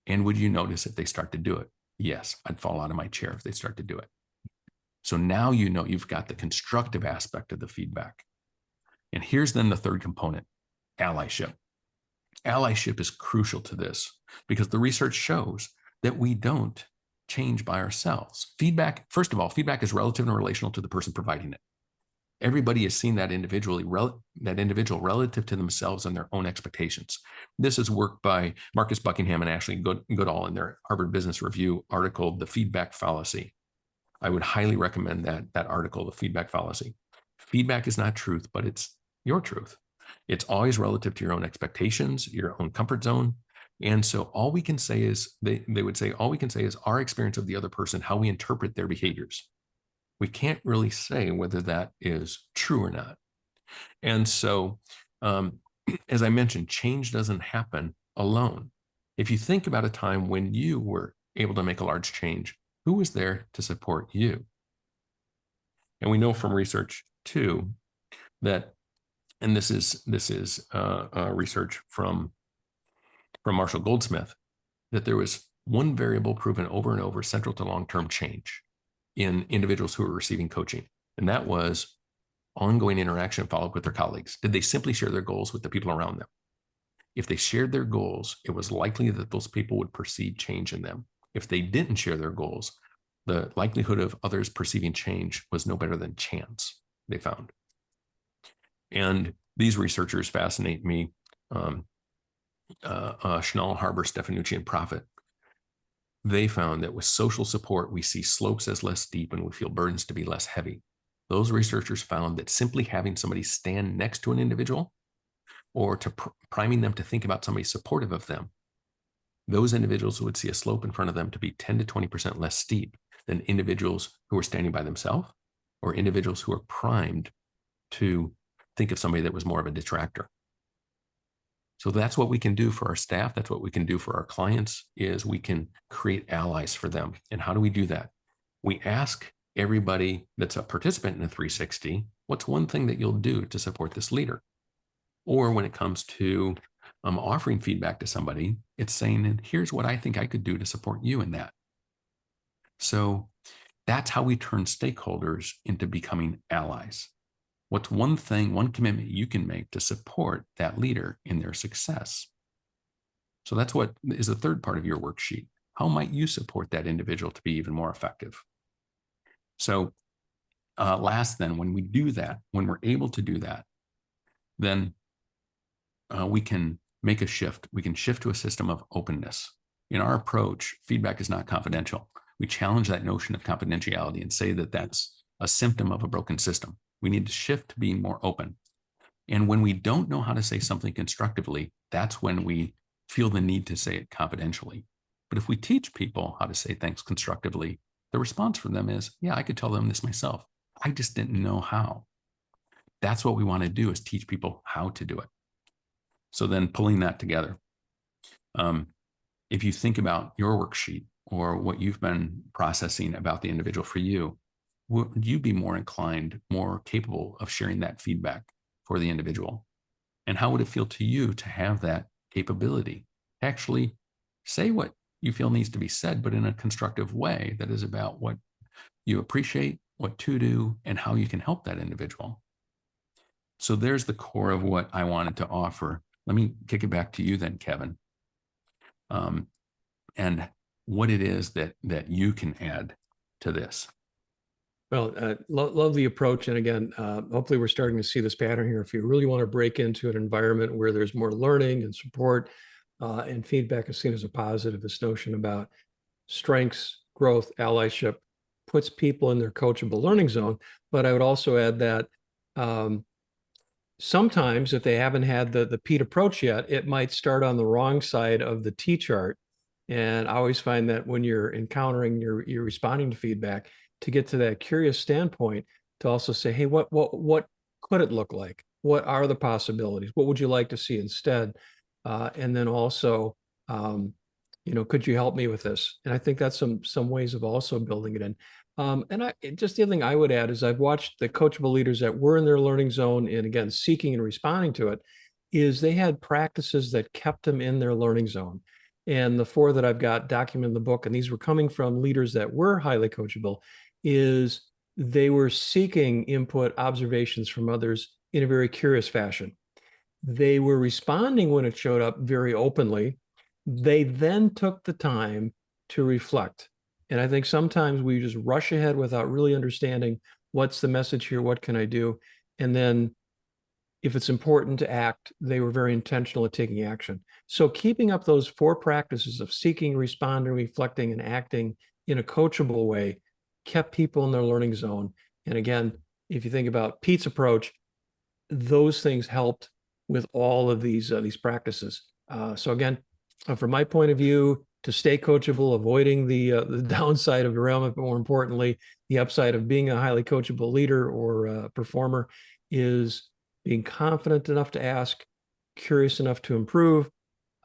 And would you notice if they start to do it? Yes, I'd fall out of my chair if they start to do it. So now you know you've got the constructive aspect of the feedback. And here's then the third component, allyship. Allyship is crucial to this because the research shows that we don't change by ourselves. Feedback, first of all, feedback is relative and relational to the person providing it. Everybody has seen that individual relative to themselves and their own expectations. This is work by Marcus Buckingham and Ashley Goodall in their Harvard Business Review article, The Feedback Fallacy. I would highly recommend that article, The Feedback Fallacy. Feedback is not truth, but it's your truth. It's always relative to your own expectations, your own comfort zone. And so all we can say is, they would say, all we can say is our experience of the other person, how we interpret their behaviors. We can't really say whether that is true or not. And so, as I mentioned, change doesn't happen alone. If you think about a time when you were able to make a large change, who was there to support you? And we know from research too, that, and this is research from Marshall Goldsmith, that there was one variable proven over and over central to long-term change in individuals who were receiving coaching. And that was ongoing interaction and follow-up with their colleagues. Did they simply share their goals with the people around them? If they shared their goals, it was likely that those people would perceive change in them. If they didn't share their goals, the likelihood of others perceiving change was no better than chance, they found. And these researchers fascinate me. Schnall, Harbour, Stefanucci, and Profit. They found that with social support, we see slopes as less steep and we feel burdens to be less heavy. Those researchers found that simply having somebody stand next to an individual or to priming them to think about somebody supportive of them, those individuals would see a slope in front of them to be 10 to 20% less steep than individuals who are standing by themselves or individuals who are primed to think of somebody that was more of a detractor. So that's what we can do for our staff. That's what we can do for our clients, is we can create allies for them. And how do we do that? We ask everybody that's a participant in a 360, what's one thing that you'll do to support this leader? Or when it comes to offering feedback to somebody, it's saying, and here's what I think I could do to support you in that. So that's how we turn stakeholders into becoming allies. What's one thing, one commitment you can make to support that leader in their success? So that's what is the third part of your worksheet. How might you support that individual to be even more effective? So last then, when we do that, when we're able to do that, then we can make a shift. We can shift to a system of openness. In our approach, feedback is not confidential. We challenge that notion of confidentiality and say that that's a symptom of a broken system. We need to shift to being more open. And when we don't know how to say something constructively, that's when we feel the need to say it confidentially. But if we teach people how to say things constructively, the response from them is, yeah, I could tell them this myself. I just didn't know how. That's what we want to do, is teach people how to do it. So then pulling that together, if you think about your worksheet or what you've been processing about the individual for you, would you be more inclined, more capable of sharing that feedback for the individual? And how would it feel to you to have that capability to actually say what you feel needs to be said, but in a constructive way that is about what you appreciate, what to do, and how you can help that individual? So there's the core of what I wanted to offer. Let me kick it back to you then, Kevin, and what it is that you can add to this. Well, love the approach. And again, hopefully we're starting to see this pattern here. If you really want to break into an environment where there's more learning and support and feedback is seen as a positive, this notion about strengths, growth, allyship puts people in their coachable learning zone. But I would also add that sometimes if they haven't had the Pete approach yet, it might start on the wrong side of the T chart. And I always find that when you're encountering, you're responding to feedback, to get to that curious standpoint, to also say, hey, what could it look like? What are the possibilities? What would you like to see instead? And then also, could you help me with this? And I think that's some ways of also building it in. And just the other thing I would add is I've watched the coachable leaders that were in their learning zone and again, seeking and responding to it, is they had practices that kept them in their learning zone. And the 4 that I've got documented in the book, and these were coming from leaders that were highly coachable, is they were seeking input, observations from others in a very curious fashion. They were responding when it showed up very openly. They then took the time to reflect. And I think sometimes we just rush ahead without really understanding what's the message here, what can I do? And then if it's important to act, they were very intentional at taking action. So keeping up those 4 practices of seeking, responding, reflecting, and acting in a coachable way kept people in their learning zone. And again, if you think about Pete's approach, those things helped with all of these practices. So again, from my point of view, to stay coachable, avoiding the downside of derailment, but more importantly, the upside of being a highly coachable leader or performer, is being confident enough to ask, curious enough to improve,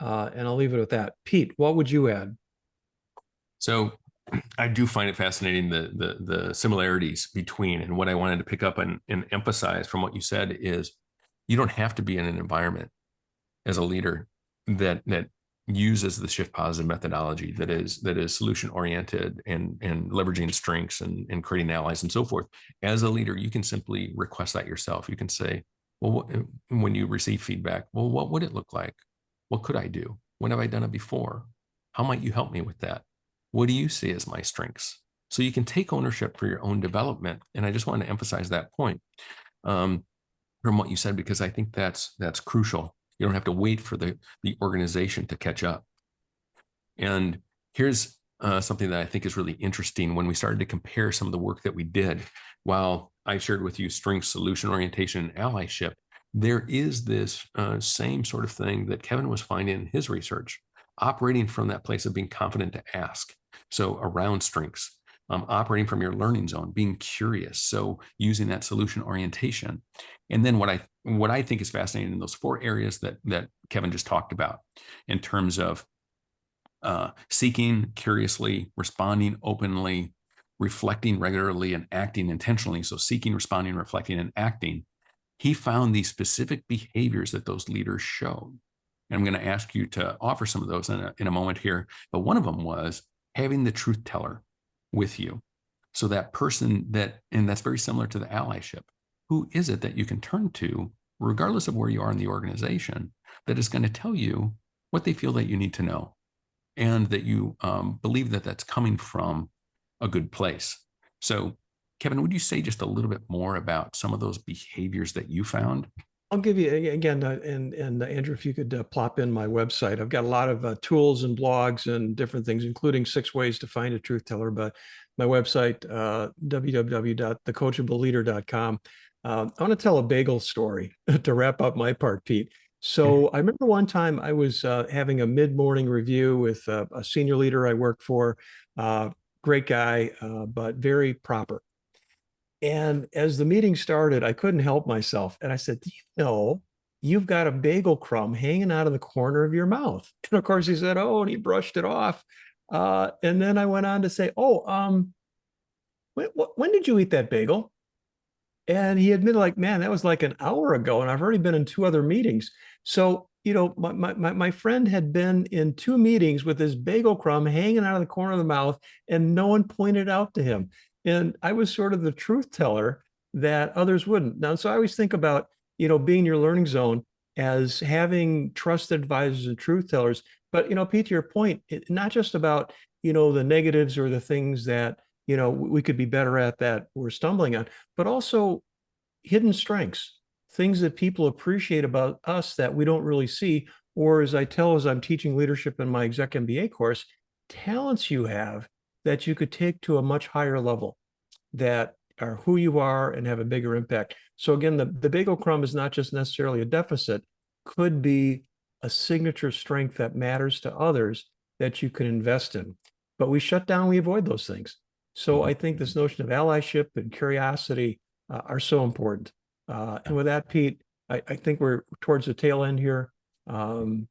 and I'll leave it at that. Pete, what would you add? So I do find it fascinating, the similarities between, and what I wanted to pick up and emphasize from what you said is, you don't have to be in an environment as a leader that uses the shift positive methodology, that is solution oriented and leveraging strengths and creating allies and so forth. As a leader, you can simply request that yourself. You can say, well, when you receive feedback, well, what would it look like? What could I do? When have I done it before? How might you help me with that? What do you see as my strengths? So you can take ownership for your own development. And I just want to emphasize that point from what you said, because I think that's crucial. You don't have to wait for the organization to catch up. And here's something that I think is really interesting. When we started to compare some of the work that we did, while I shared with you strength, solution orientation, and allyship, there is this same sort of thing that Kevin was finding in his research, operating from that place of being confident to ask. So around strengths, operating from your learning zone, being curious. So using that solution orientation. And then what I what I think is fascinating in those 4 areas that Kevin just talked about, in terms of seeking curiously, responding openly, reflecting regularly, and acting intentionally. So seeking, responding, reflecting, and acting. He found these specific behaviors that those leaders showed. And I'm going to ask you to offer some of those in a moment here. But one of them was having the truth teller with you. So that person and that's very similar to the allyship. Who is it that you can turn to, regardless of where you are in the organization, that is going to tell you what they feel that you need to know, and that you believe that that's coming from a good place. So, Kevin, would you say just a little bit more about some of those behaviors that you found? I'll give you again, and Andrew, if you could plop in my website. I've got a lot of tools and blogs and different things, including 6 ways to find a truth teller. But my website, www.thecoachabilityleader.com. I want to tell a bagel story to wrap up my part, Pete. So I remember one time I was having a mid-morning review with a senior leader I worked for. Great guy, but very proper. And as the meeting started, I couldn't help myself. And I said, do you know you've got a bagel crumb hanging out of the corner of your mouth? And of course he said, oh, and he brushed it off. And then I went on to say, oh, when did you eat that bagel? And he admitted, like, man, that was like an hour ago, and I've already been in 2 other meetings. So, my friend had been in 2 meetings with this bagel crumb hanging out of the corner of the mouth, and no one pointed out to him. And I was sort of the truth teller that others wouldn't. Now, so I always think about, being your learning zone as having trusted advisors and truth tellers. But, Pete, to your point, not just about, the negatives or the things that, we could be better at that we're stumbling on, but also hidden strengths, things that people appreciate about us that we don't really see. Or as I'm teaching leadership in my exec MBA course, talents you have that you could take to a much higher level, that are who you are and have a bigger impact. So again, the bagel crumb is not just necessarily a deficit, could be a signature strength that matters to others that you can invest in. But we shut down, we avoid those things. So I think this notion of allyship and curiosity are so important. And with that, Pete, I think we're towards the tail end here. Do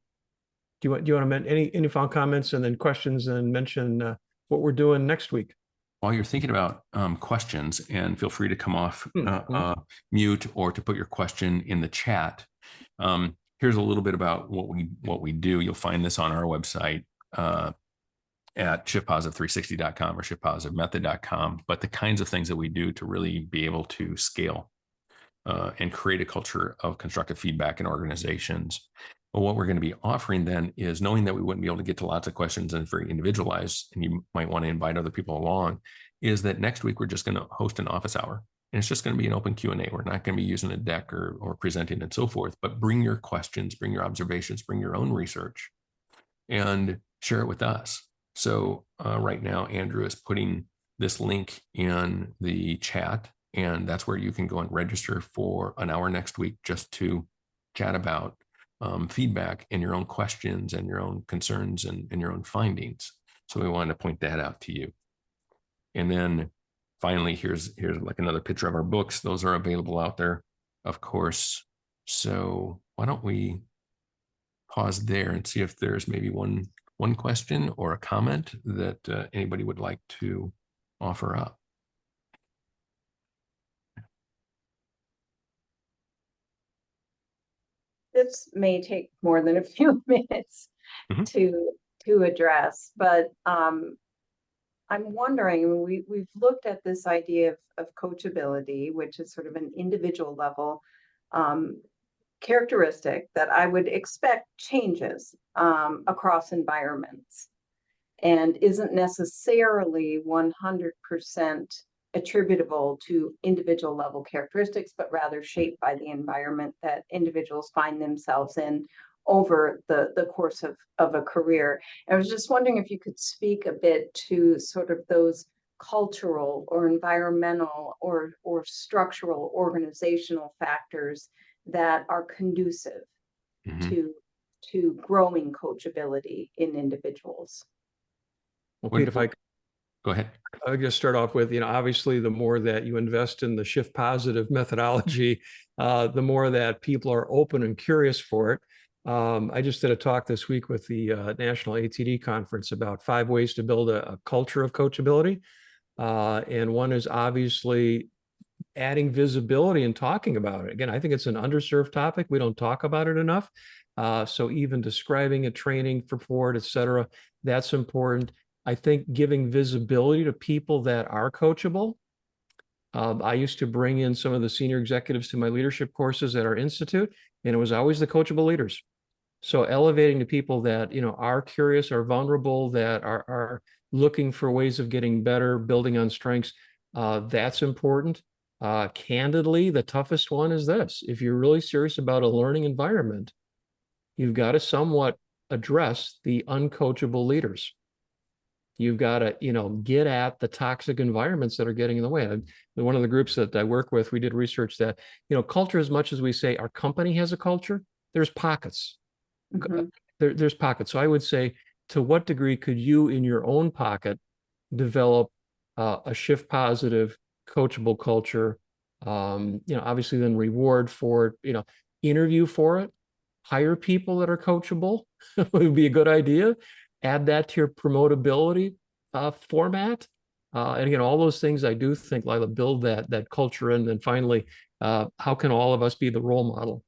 you want to mention any final comments and then questions, and mention what we're doing next week? While you're thinking about questions, and feel free to come off mute or to put your question in the chat. Here's a little bit about what we do. You'll find this on our website at shiftpositive360.com or shiftpositivemethod.com. But the kinds of things that we do to really be able to scale and create a culture of constructive feedback in organizations. But what we're going to be offering then is, knowing that we wouldn't be able to get to lots of questions and it's very individualized, and you might want to invite other people along, is that next week we're just going to host an office hour. And it's just going to be an open Q&A. We're not going to be using a deck or presenting and so forth, but bring your questions, bring your observations, bring your own research, and share it with us. So right now, Andrew is putting this link in the chat, and that's where you can go and register for an hour next week just to chat about feedback and your own questions and your own concerns and your own findings. So we wanted to point that out to you. And then finally, here's like another picture of our books. Those are available out there, of course. So why don't we pause there and see if there's maybe one question or a comment that anybody would like to offer up. This may take more than a few minutes to address, but I'm wondering, we've looked at this idea of coachability, which is sort of an individual level characteristic that I would expect changes across environments, and isn't necessarily 100% attributable to individual level characteristics, but rather shaped by the environment that individuals find themselves in over the course of a career. I was just wondering if you could speak a bit to sort of those cultural or environmental or structural organizational factors that are conducive to growing coachability in individuals. Well, Pete, if I Go ahead. I'll just start off with, obviously the more that you invest in the shift positive methodology, the more that people are open and curious for it. I just did a talk this week with the National ATD conference about 5 ways to build a culture of coachability. And one is obviously adding visibility and talking about it. Again, I think it's an underserved topic. We don't talk about it enough. So even describing a training for it, et cetera, that's important. I think giving visibility to people that are coachable. I used to bring in some of the senior executives to my leadership courses at our institute, and it was always the coachable leaders. So elevating to people that, are curious, are vulnerable, that are looking for ways of getting better, building on strengths, that's important. Candidly, the toughest one is this. If you're really serious about a learning environment, you've got to somewhat address the uncoachable leaders. You've got to, get at the toxic environments that are getting in the way. One of the groups that I work with, we did research that, culture, as much as we say our company has a culture, there's pockets. Mhm. There's pockets. So I would say, to what degree could you in your own pocket develop a shift positive, coachable culture? Obviously then reward for it, interview for it, hire people that are coachable would be a good idea. Add that to your promotability format. And again, all those things I do think, Lila, build that culture. And then finally, how can all of us be the role model?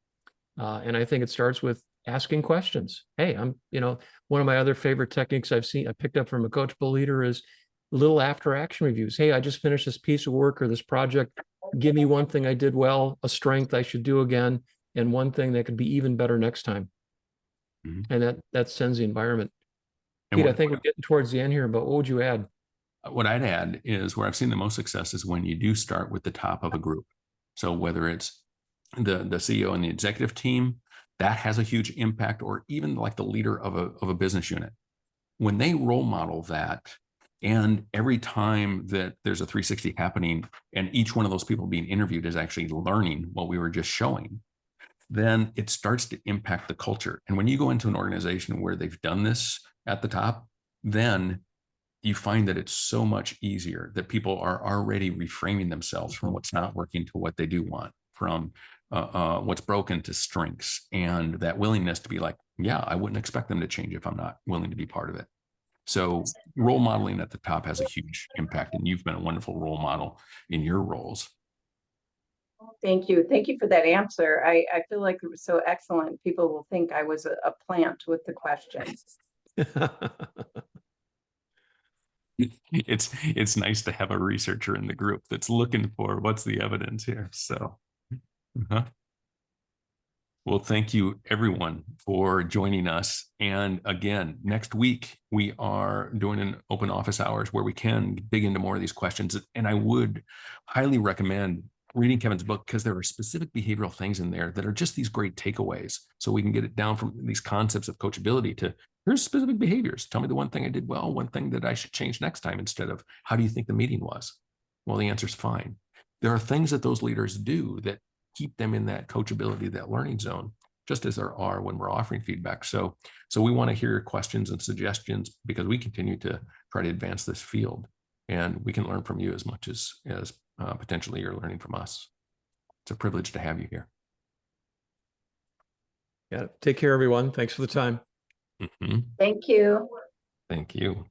And I think it starts with asking questions. Hey, one of my other favorite techniques I picked up from a coachable leader is little after action reviews. Hey, I just finished this piece of work or this project. Give me one thing I did well, a strength I should do again, and one thing that could be even better next time. Mhm. And that sends the environment. And Pete, I think we're getting towards the end here, but what would you add? what I'd add is where I've seen the most success is when you do start with the top of a group. So whether it's the CEO and the executive team, that has a huge impact, or even like the leader of a business unit. When they role model that, and every time that there's a 360 happening and each one of those people being interviewed is actually learning what we were just showing, then it starts to impact the culture. And when you go into an organization where they've done this at the top, then you find that it's so much easier that people are already reframing themselves from what's not working to what they do want, from what's broken to strengths, and that willingness to be like, yeah, I wouldn't expect them to change if I'm not willing to be part of it. So role modeling at the top has a huge impact, and you've been a wonderful role model in your roles. Thank you. Thank you for that answer. I feel like it was so excellent. People will think I was a plant with the questions. It's nice to have a researcher in the group that's looking for what's the evidence here. So, well, thank you everyone for joining us. And again, next week we are doing an open office hours where we can dig into more of these questions. And I would highly recommend reading Kevin's book, because there are specific behavioral things in there that are just these great takeaways. So we can get it down from these concepts of coachability to here's specific behaviors. Tell me the one thing I did well, one thing that I should change next time, instead of how do you think the meeting was? Well, the answer's fine. There are things that those leaders do that keep them in that coachability, that learning zone, just as there are when we're offering feedback. So we want to hear your questions and suggestions, because we continue to try to advance this field, and we can learn from you as much as potentially you're learning from us. It's a privilege to have you here. Yeah. Take care, everyone. Thanks for the time. Mm-hmm. Thank you. Thank you.